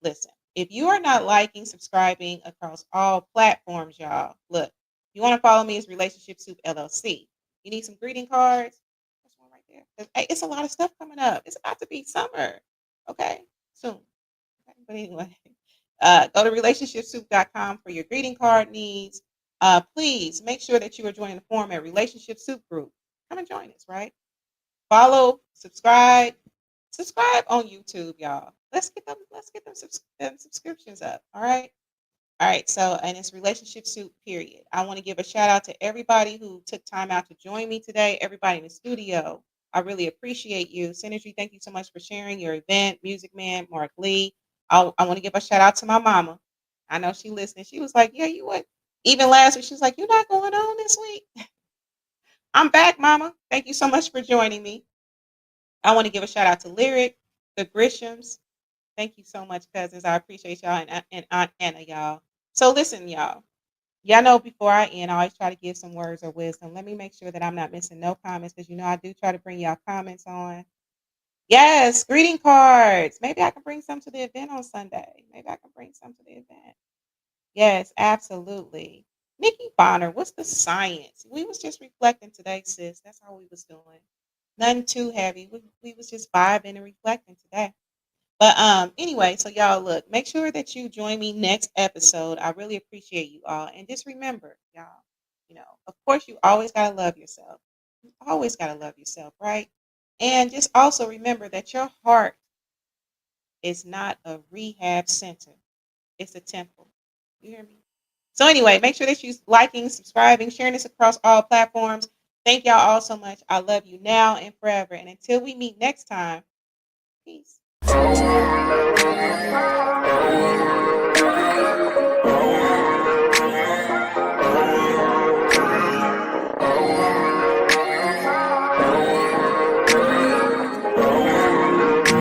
listen, if you are not liking, subscribing across all platforms, y'all, look, you want to follow me as Relationship Soup LLC. You need some greeting cards. There's one right there. Hey, it's a lot of stuff coming up. It's about to be summer. Okay. Soon. Okay. But anyway, go to relationshipsoup.com for your greeting card needs. Please make sure that you are joining the forum at Relationship Soup Group. Come and join us, right? Follow, subscribe on YouTube, y'all. Let's get them subscriptions up. All right. All right. So, and it's Relationship Soup, period. I want to give a shout out to everybody who took time out to join me today, everybody in the studio. I really appreciate you. Synergy, thank you so much for sharing your event. Music Man, Mark Lee. I want to give a shout out to my mama. I know she listening. She was like, yeah, you would. Even last week, she was like, you're not going on this week. I'm back, mama. Thank you so much for joining me. I want to give a shout out to Lyric, the Grishams. Thank you so much, cousins. I appreciate y'all and Aunt Anna, y'all. So listen, y'all. Y'all know before I end, I always try to give some words of wisdom. Let me make sure that I'm not missing no comments because you know I do try to bring y'all comments on. Yes, greeting cards. Maybe I can bring some to the event on Sunday. Maybe I can bring some to the event. Yes, absolutely. Nikki Bonner, what's the science? We was just reflecting today, sis. That's all we was doing. Nothing too heavy. We was just vibing and reflecting today. But anyway, so y'all look, make sure that you join me next episode. I really appreciate you all. And just remember, y'all, of course you always gotta love yourself. You always gotta love yourself, right? And just also remember that your heart is not a rehab center. It's a temple. You hear me? So anyway, make sure that you liking, subscribing, sharing this across all platforms. Thank y'all all so much. I love you now and forever. And until we meet next time, peace.